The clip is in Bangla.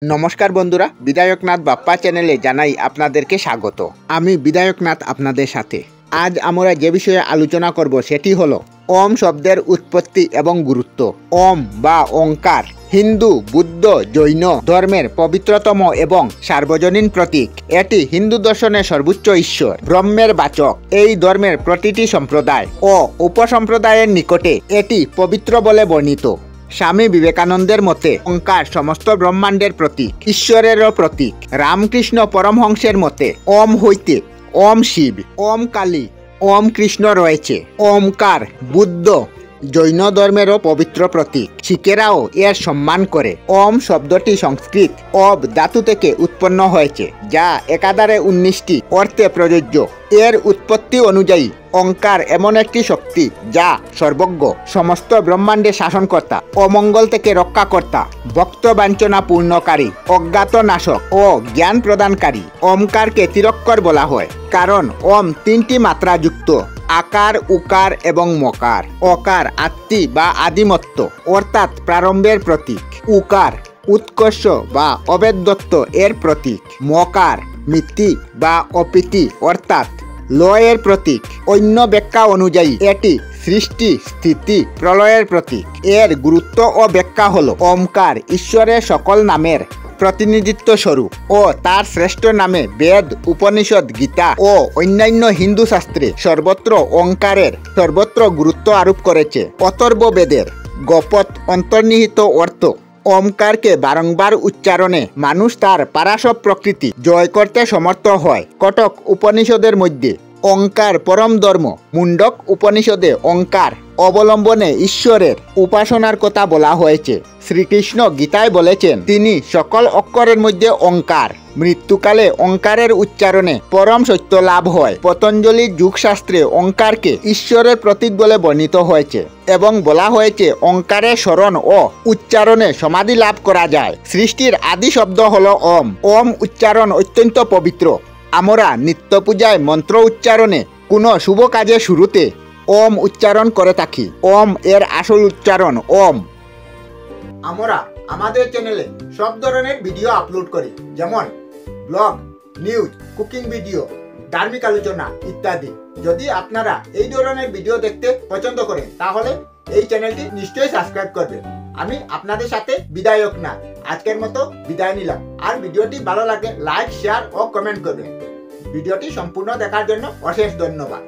নমস্কার বন্ধুরা, বিধায়কনাথ বাপ্পা চ্যানেলে জানাই আপনাদেরকে স্বাগত। আমি বিধায়কনাথ আপনাদের সাথে। আজ আমরা যে বিষয়ে আলোচনা করব সেটি হলো ওম শব্দের উৎপত্তি এবং গুরুত্ব। ওম বা ওঙ্কার হিন্দু, বুদ্ধ, জৈন ধর্মের পবিত্রতম এবং সার্বজনীন প্রতীক। এটি হিন্দু দর্শনের সর্বোচ্চ ঈশ্বর ব্রহ্মের বাচক। এই ধর্মের প্রতিটি সম্প্রদায় ও উপসম্প্রদায়ের নিকটে এটি পবিত্র বলে বর্ণিত। স্বামী বিবেকানন্দের মতে ওঙ্কার সমস্ত ব্রহ্মাণ্ডের প্রতীক, ঈশ্বরেরও প্রতীক। রামকৃষ্ণ পরমহংসের মতে ওম হইতে ওম শিব, ওম কালী, ওম কৃষ্ণ রয়েছে। ওমকার বুদ্ধ, জৈন ধর্মেরও পবিত্র প্রতীক। শিখেরাও এর সম্মান করে। ওম শব্দটি সংস্কৃত অব ধাতু থেকে উৎপন্ন হয়েছে, যা একাধারে 19টি অর্থে প্রযোজ্য। এর উৎপত্তি অনুযায়ী ওঙ্কার এমন একটি শক্তি যা সর্বজ্ঞ, সমস্ত ব্রহ্মাণ্ডে শাসনকর্তা, অমঙ্গল থেকে রক্ষাকর্তা, ভক্ত বাঞ্ছনা পূর্ণকারী, অজ্ঞাত নাশক ও জ্ঞান প্রদানকারী। ওমকারকে তিরক্কর বলা হয় কারণ ওম 3টি মাত্রা যুক্ত: আকার, উকার এবং মকার। অকার আত্মি বা আদিমত্ব অর্থাৎ প্রারম্ভের প্রতীক। উকার উৎকর্ষ বা অবেদ্যত্ব এর প্রতীক। মকার মৃত্যু বা অপীতি অর্থাৎ লয়ের প্রতীক। অন্য ব্যাখ্যা অনুযায়ী এটি সৃষ্টি, স্থিতি, প্রলয়ের প্রতীক। এর গুরুত্ব ও ব্যাখ্যা হল ওমকার ঈশ্বরের সকল নামের প্রতিনিধিত্ব স্বরূপ ও তার শ্রেষ্ঠ নামে বেদ, উপনিষদ, গীতা ও অন্যান্য হিন্দু শাস্ত্রে সর্বত্র ওঙ্কারের সর্বত্র গুরুত্ব আরোপ করেছে। অথর্ব বেদের গপত অন্তর্নিহিত অর্থ। ওমকারকে বারংবার উচ্চারণে মানুষ তার পারাসব প্রকৃতি জয় করতে সমর্থ হয়। কটক উপনিষদের মধ্যে ওঙ্কার পরম ধর্ম, মুন্ডক উপনিষদে ওঙ্কার অবলম্বনে ঈশ্বরের উপাসনার কথা বলা হয়েছে। শ্রীকৃষ্ণ গীতায় বলেছেন তিনি সকল অক্ষরের মধ্যে ওঙ্কার। মৃত্যুকালে ওঙ্কারের উচ্চারণে পরম সত্য লাভ হয়। পতঞ্জলির যুগশাস্ত্রে ওঙ্কারকে ঈশ্বরের প্রতীক বলে বর্ণিত হয়েছে এবং বলা হয়েছে ওঙ্কারের স্মরণ ও উচ্চারণে সমাধি লাভ করা যায়। সৃষ্টির আদি শব্দ হল ওম। ওম উচ্চারণ অত্যন্ত পবিত্র। আমরা নিত্য পূজায় মন্ত্র উচ্চারণে কোনো শুভ কাজের শুরুতে ওম উচ্চারণ করে থাকি। ওম এর আসল উচ্চারণ ওম। আমরা আমাদের চ্যানেলে সব ধরনের ভিডিও আপলোড করি, যেমন ব্লগ, নিউজ, কুকিং ভিডিও, ধার্মিক আলোচনা ইত্যাদি। যদি আপনারা এই ধরনের ভিডিও দেখতে পছন্দ করেন তাহলে এই চ্যানেলটি নিশ্চয়ই সাবস্ক্রাইব করবেন। আমি আপনাদের সাথে বিধায়কনাথ আজকের মতো বিদায় নিলাম। আর ভিডিওটি ভালো লাগে লাইক, শেয়ার ও কমেন্ট করবেন। ভিডিওটি সম্পূর্ণ দেখার জন্য অশেষ ধন্যবাদ।